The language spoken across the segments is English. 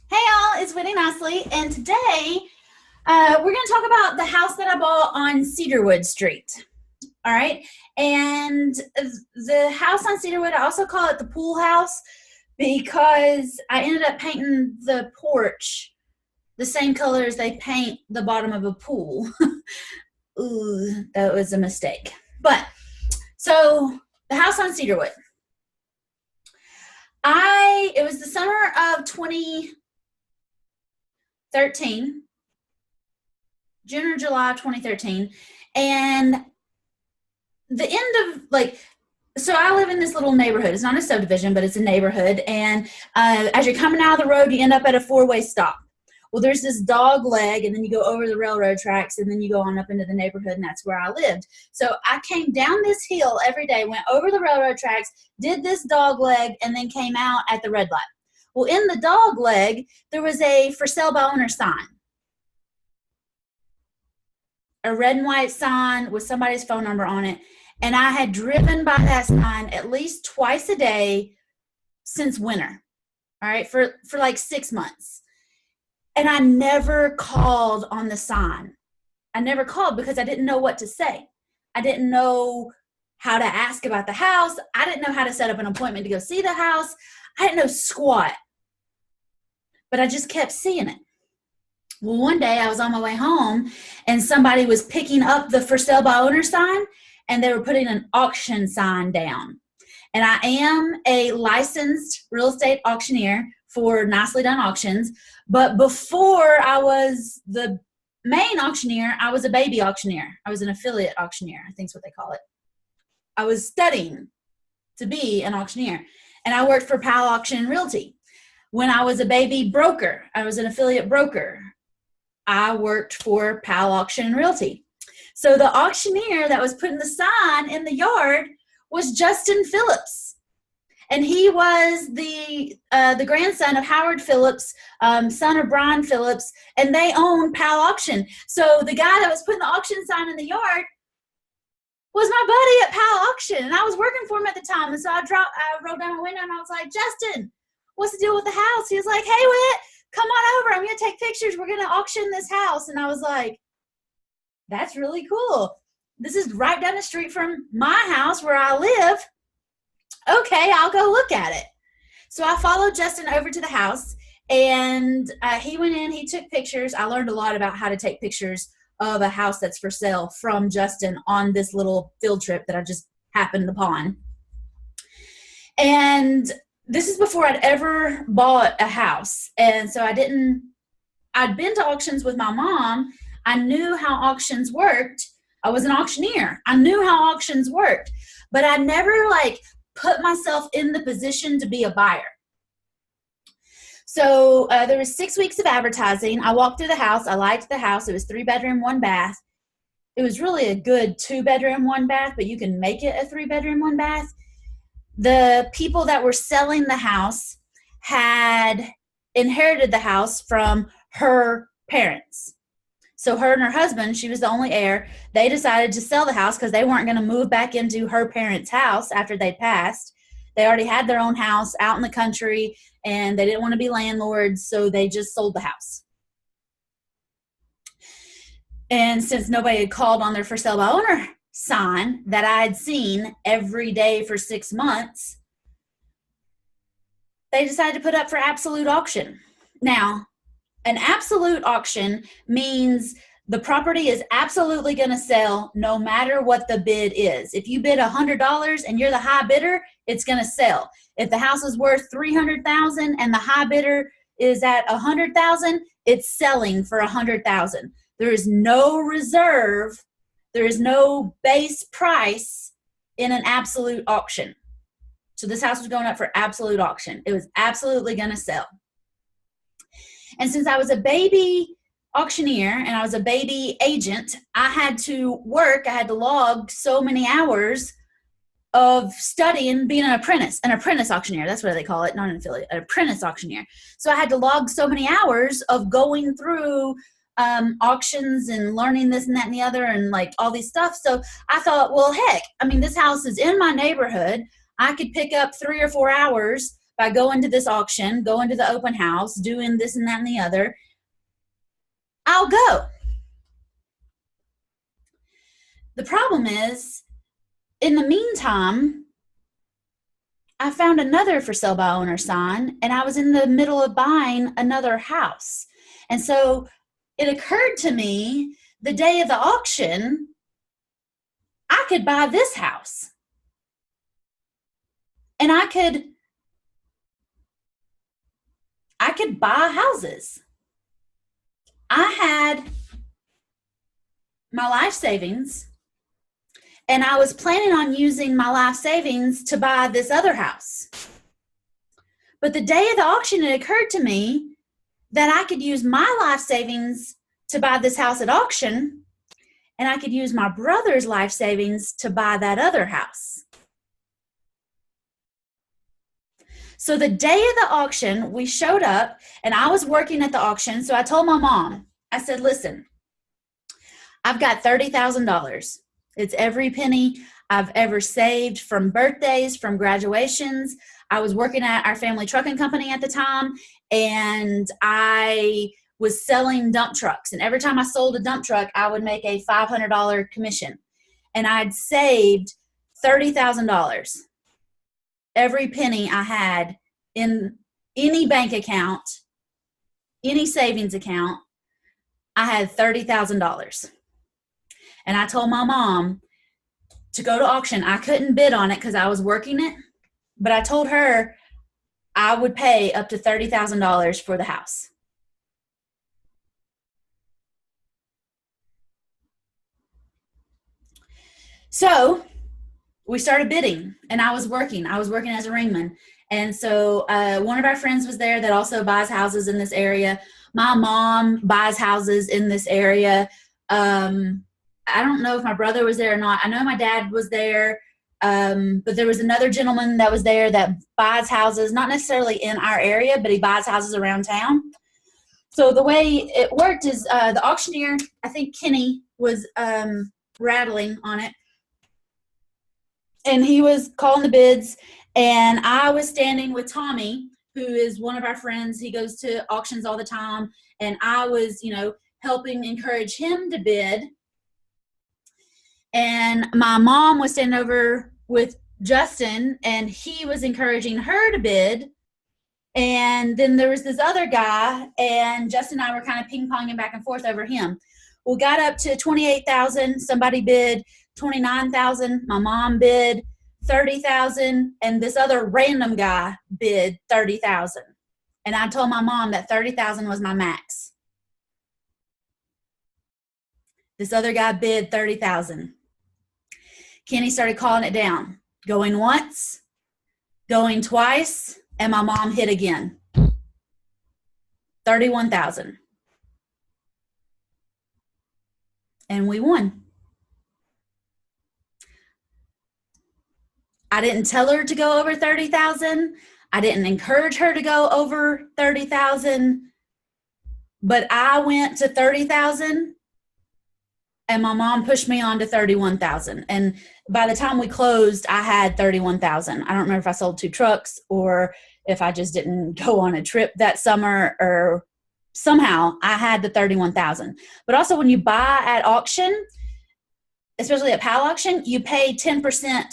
Hey y'all, it's Whitney Nicely, and today we're going to talk about the house that I bought on Cedarwood Street. All right, and the house on Cedarwood, I also call it the pool house because I ended up painting the porch the same color as they paint the bottom of a pool. Ooh, that was a mistake. But so the house on Cedarwood, it was the summer of 2013, June or July 2013, and the end of so I live in this little neighborhood. It's not a subdivision, but it's a neighborhood. And as you're coming out of the road, you end up at a four-way stop. Well, there's this dog leg, and then you go over the railroad tracks, and then you go on up into the neighborhood, and that's where I lived. So I came down this hill every day, went over the railroad tracks, did this dog leg, and then came out at the red light. Well, in the dog leg, there was a for sale by owner sign, a red and white sign with somebody's phone number on it. And I had driven by that sign at least twice a day since winter, all right, for like 6 months. And I never called on the sign. I never called because I didn't know what to say. I didn't know how to ask about the house. I didn't know how to set up an appointment to go see the house. I didn't know squat, but I just kept seeing it. Well, one day I was on my way home and somebody was picking up the for sale by owner sign, and they were putting an auction sign down. And I am a licensed real estate auctioneer for Nicely Done Auctions. But before I was the main auctioneer, I was a baby auctioneer. I was an affiliate auctioneer, I think is what they call it. I was studying to be an auctioneer. And I worked for Pal Auction Realty. When I was a baby broker, I was an affiliate broker. I worked for Pal Auction Realty. So the auctioneer that was putting the sign in the yard was Justin Phillips. And he was the grandson of Howard Phillips, son of Brian Phillips, and they owned Pal Auction. So the guy that was putting the auction sign in the yard was my buddy at Pal Auction, and I was working for him at the time. And so I rolled down my window, and I was like, Justin, what's the deal with the house? He was like, hey, Whit, come on over. I'm going to take pictures. We're going to auction this house. And I was like, that's really cool. This is right down the street from my house where I live. Okay, I'll go look at it. So I followed Justin over to the house, and he went in, he took pictures. I learned a lot about how to take pictures of a house that's for sale from Justin on this little field trip that I just happened upon. And this is before I'd ever bought a house. And so I'd been to auctions with my mom. I knew how auctions worked. I was an auctioneer. I knew how auctions worked, but I never put myself in the position to be a buyer. So there was 6 weeks of advertising. I walked through the house. I liked the house. It was 3-bedroom, 1-bath. It was really a good 2-bedroom, 1-bath, but you can make it a 3-bedroom, 1-bath. The people that were selling the house had inherited the house from her parents. So her and her husband, she was the only heir, they decided to sell the house because they weren't going to move back into her parents' house after they passed. They already had their own house out in the country, and they didn't want to be landlords, so they just sold the house. And since nobody had called on their for sale by owner sign that I had seen every day for 6 months, they decided to put up for absolute auction. Now, an absolute auction means the property is absolutely going to sell no matter what the bid is. If you bid $100 and you're the high bidder, it's going to sell. If the house is worth $300,000 and the high bidder is at $100,000, it's selling for $100,000. There is no reserve. There is no base price in an absolute auction. So this house was going up for absolute auction. It was absolutely going to sell. And since I was a baby auctioneer and I was a baby agent, I had to log so many hours of studying being an apprentice auctioneer. That's what they call it, not an affiliate, an apprentice auctioneer. So I had to log so many hours of going through auctions and learning this and that and the other and all these stuff. So I thought, well, heck, I mean, this house is in my neighborhood. I could pick up 3 or 4 hours by going to this auction, going to the open house, doing this and that and the other, I'll go. The problem is, in the meantime, I found another for sale by owner sign, and I was in the middle of buying another house. And so it occurred to me the day of the auction, I could buy this house. And I could buy houses. I had my life savings, and I was planning on using my life savings to buy this other house. But the day of the auction, it occurred to me that I could use my life savings to buy this house at auction, and I could use my brother's life savings to buy that other house. So the day of the auction, we showed up, and I was working at the auction. So I told my mom, I said, listen, I've got $30,000. It's every penny I've ever saved from birthdays, from graduations. I was working at our family trucking company at the time, and I was selling dump trucks. And every time I sold a dump truck, I would make a $500 commission. And I'd saved $30,000. Every penny I had in any bank account, any savings account, I had $30,000. And I told my mom to go to auction. I couldn't bid on it because I was working it, but I told her I would pay up to $30,000 for the house. So we started bidding, and I was working as a ringman. And so one of our friends was there that also buys houses in this area. My mom buys houses in this area. I don't know if my brother was there or not. I know my dad was there, but there was another gentleman that was there that buys houses, not necessarily in our area, but he buys houses around town. So the way it worked is the auctioneer, I think Kenny, was rattling on it, and he was calling the bids, and I was standing with Tommy, who is one of our friends. He goes to auctions all the time, and I was, helping encourage him to bid. And my mom was standing over with Justin, and he was encouraging her to bid. And then there was this other guy, and Justin and I were kind of ping-ponging back and forth over him. We got up to $28,000. Somebody bid $29,000. My mom bid $30,000, and this other random guy bid $30,000. And I told my mom that $30,000 was my max. This other guy bid $30,000. Kenny started calling it down, going once, going twice, and my mom hit again. $31,000. And we won. I didn't tell her to go over $30,000. I didn't encourage her to go over $30,000. But I went to $30,000, and my mom pushed me on to $31,000. And by the time we closed, I had $31,000. I don't remember if I sold 2 trucks or if I just didn't go on a trip that summer, or somehow I had the $31,000. But also, when you buy at auction, especially at PAL auction, you pay 10%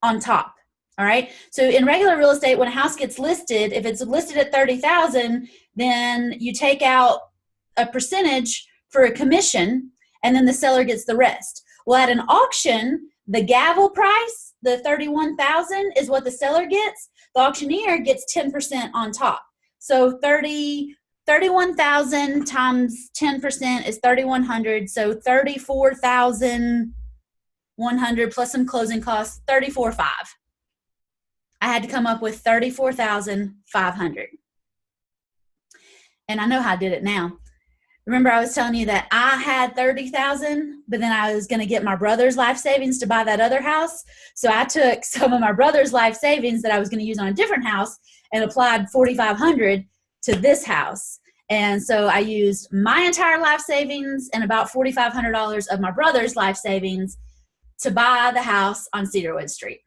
on top. All right. So in regular real estate, when a house gets listed, if it's listed at $30,000, then you take out a percentage for a commission, and then the seller gets the rest. Well, at an auction, the gavel price, the $31,000, is what the seller gets. The auctioneer gets 10% on top. So $31,000 times 10% is $3,100. So $34,100 plus some closing costs, $34,500. I had to come up with $34,500. And I know how I did it now. Remember, I was telling you that I had $30,000, but then I was going to get my brother's life savings to buy that other house. So I took some of my brother's life savings that I was going to use on a different house and applied $4,500 to this house. And so I used my entire life savings and about $4,500 of my brother's life savings to buy the house on Cedarwood Street.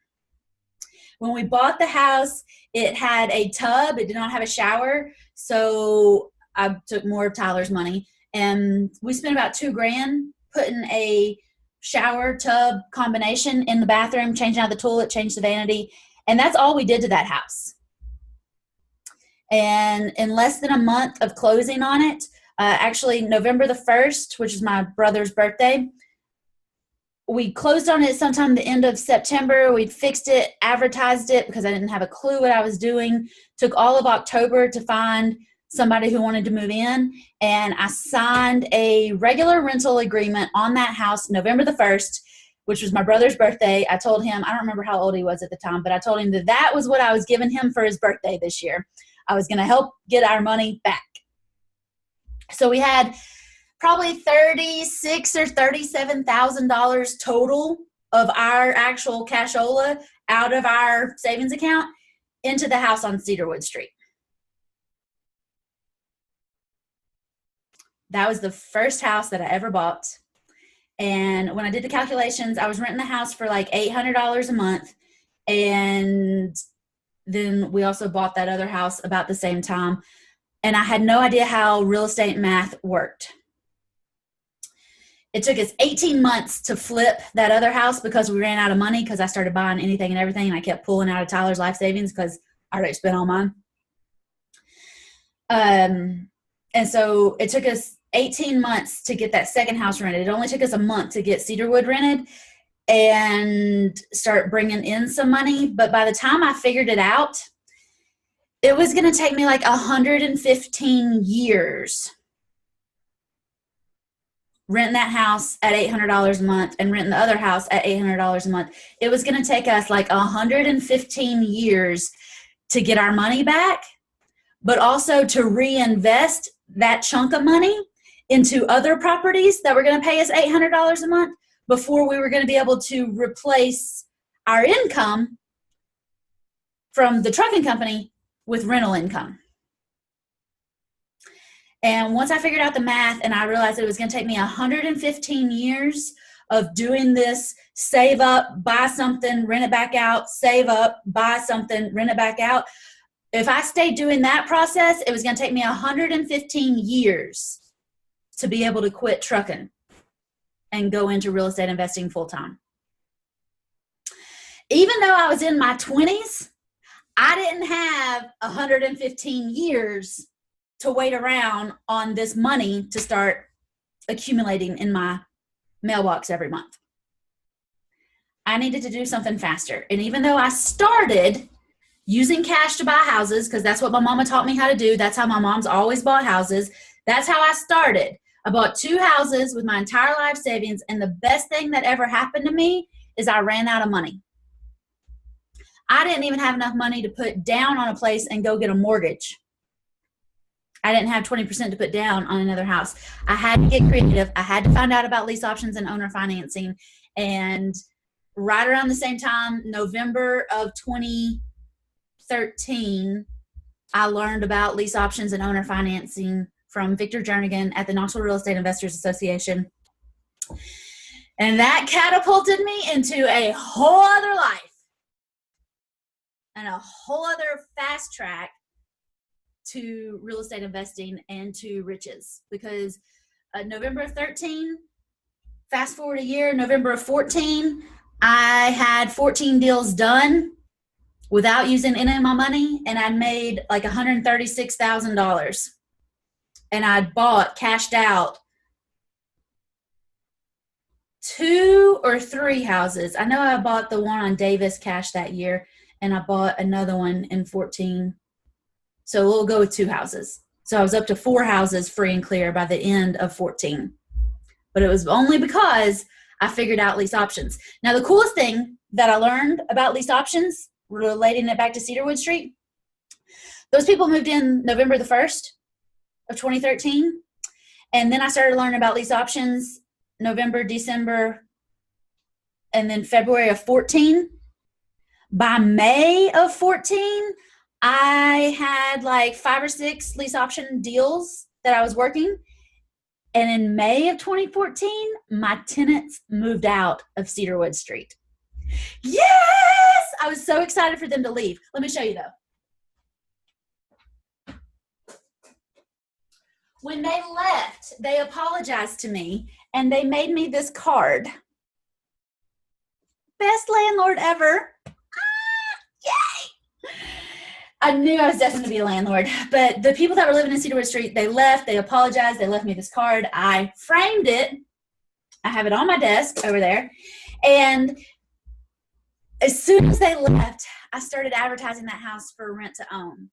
When we bought the house, it had a tub. It did not have a shower. So I took more of Tyler's money, and we spent about $2,000 putting a shower tub combination in the bathroom, changing out the toilet, changed the vanity. And that's all we did to that house. And in less than a month of closing on it, actually November the 1st, which is my brother's birthday, we closed on it sometime the end of September. We fixed it, advertised it because I didn't have a clue what I was doing. Took all of October to find somebody who wanted to move in. And I signed a regular rental agreement on that house November the 1st, which was my brother's birthday. I told him, I don't remember how old he was at the time, but I told him that that was what I was giving him for his birthday this year. I was going to help get our money back. So we had probably $36,000 or $37,000 total of our actual cashola out of our savings account into the house on Cedarwood Street. That was the first house that I ever bought. And when I did the calculations, I was renting the house for like $800 a month. And then we also bought that other house about the same time. And I had no idea how real estate math worked. It took us 18 months to flip that other house because we ran out of money because I started buying anything and everything. And I kept pulling out of Tyler's life savings because I already spent all mine. And so it took us 18 months to get that second house rented. It only took us a month to get Cedarwood rented and start bringing in some money. But by the time I figured it out, it was going to take me like 115 years renting that house at $800 a month and renting the other house at $800 a month. It was going to take us like 115 years to get our money back, but also to reinvest that chunk of money into other properties that were going to pay us $800 a month before we were going to be able to replace our income from the trucking company with rental income. And once I figured out the math and I realized that it was going to take me 115 years of doing this, save up, buy something, rent it back out, save up, buy something, rent it back out. If I stayed doing that process, it was going to take me 115 years to be able to quit trucking and go into real estate investing full time. Even though I was in my 20s, I didn't have 115 years to wait around on this money to start accumulating in my mailbox every month. I needed to do something faster. And even though I started using cash to buy houses, because that's what my mama taught me how to do, that's how my mom's always bought houses, that's how I started. I bought 2 houses with my entire life savings, and the best thing that ever happened to me is I ran out of money. I didn't even have enough money to put down on a place and go get a mortgage. I didn't have 20% to put down on another house. I had to get creative. I had to find out about lease options and owner financing. And right around the same time, November of 2013, I learned about lease options and owner financing from Victor Jernigan at the Knoxville Real Estate Investors Association. And that catapulted me into a whole other life and a whole other fast track to real estate investing and to riches. Because November of 13, fast forward a year, November of 14, I had 14 deals done without using any of my money, and I made like $136,000. And I'd bought, cashed out 2 or 3 houses. I know I bought the one on Davis cash that year, and I bought another one in 14. So we'll go with 2 houses. So I was up to 4 houses free and clear by the end of 14. But it was only because I figured out lease options. Now, the coolest thing that I learned about lease options, relating it back to Cedarwood Street, those people moved in November the 1st of 2013. And then I started learning about lease options November, December, and then February of 14. By May of 14, I had like 5 or 6 lease option deals that I was working. And in May of 2014, my tenants moved out of Cedarwood Street. Yes! I was so excited for them to leave. Let me show you though. When they left, they apologized to me and they made me this card. Best landlord ever. Yay! I knew I was destined to be a landlord, but the people that were living in Cedarwood Street, they left, they apologized, they left me this card. I framed it. I have it on my desk over there. And as soon as they left, I started advertising that house for rent to own.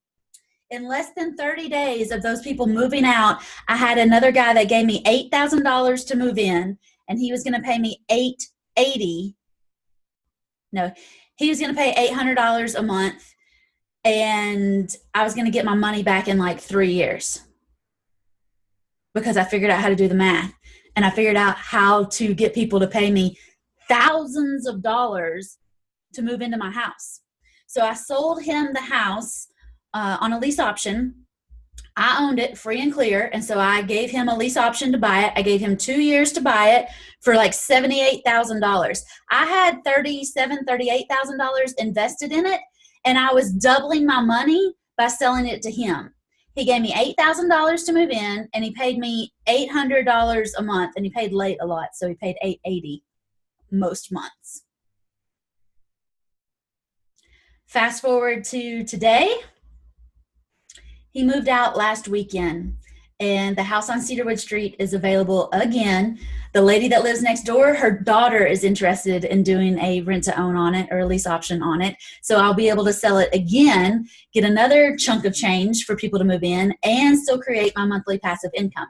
In less than 30 days of those people moving out, I had another guy that gave me $8,000 to move in, and he was going to pay me $880. No, he was going to pay $800 a month, and I was going to get my money back in like 3 years because I figured out how to do the math, and I figured out how to get people to pay me thousands of dollars to move into my house. So I sold him the house on a lease option. I owned it free and clear, and so I gave him a lease option to buy it. I gave him 2 years to buy it for like $78,000. I had $38,000 invested in it, and I was doubling my money by selling it to him. He gave me $8,000 to move in, and he paid me $800 a month, and he paid late a lot, so he paid $880 most months. Fast forward to today. He moved out last weekend, and the house on Cedarwood Street is available again. The lady that lives next door, her daughter is interested in doing a rent to own on it or a lease option on it. So I'll be able to sell it again, get another chunk of change for people to move in, and still create my monthly passive income.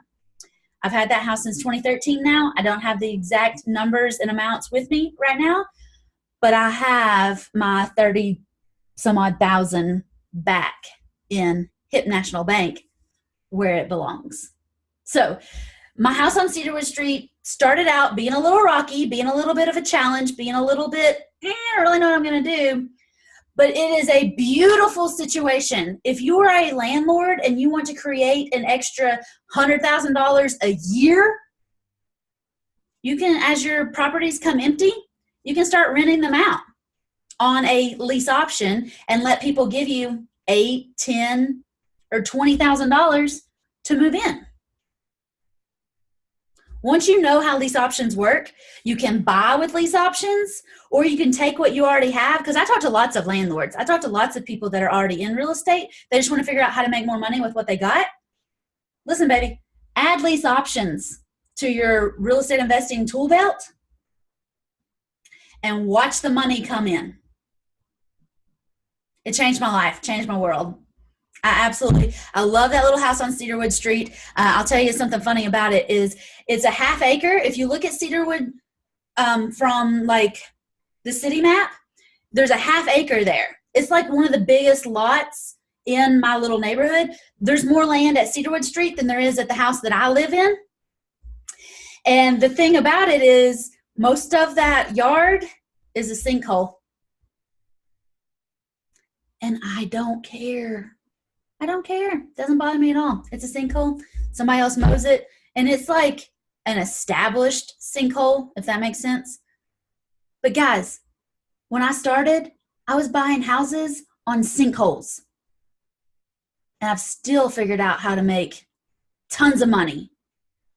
I've had that house since 2013 now. I don't have the exact numbers and amounts with me right now, but I have my 30 some odd thousand back in Hip National Bank where it belongs. So my house on Cedarwood Street started out being a little rocky, being a little bit of a challenge, being a little bit, I don't really know what I'm going to do. But it is a beautiful situation. If you are a landlord and you want to create an extra $100,000 a year, you can, as your properties come empty, you can start renting them out on a lease option and let people give you $8, $10, or $20,000 to move in. Once you know how lease options work, you can buy with lease options, or you can take what you already have. Because I talk to lots of landlords. I talk to lots of people that are already in real estate. They just want to figure out how to make more money with what they got. Listen, baby, add lease options to your real estate investing tool belt and watch the money come in. It changed my life, changed my world. I love that little house on Cedarwood Street. I'll tell you something funny about it is it's a half acre. If you look at Cedarwood from like the city map, there's a half acre there. It's like one of the biggest lots in my little neighborhood. There's more land at Cedarwood Street than there is at the house that I live in. And the thing about it is most of that yard is a sinkhole. And I don't care. I don't care. It doesn't bother me at all. It's a sinkhole. Somebody else mows it. And it's like an established sinkhole, if that makes sense. But guys, when I started, I was buying houses on sinkholes. And I've still figured out how to make tons of money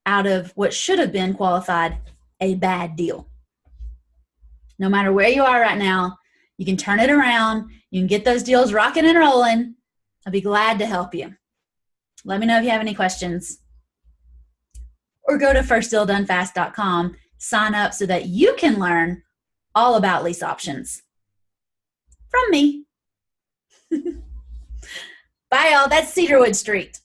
out of what should have been qualified a bad deal. No matter where you are right now, you can turn it around. You can get those deals rocking and rolling. I'll be glad to help you. Let me know if you have any questions. Or go to firstdealdonefast.com, sign up so that you can learn all about lease options. From me. Bye, y'all. That's Cedarwood Street.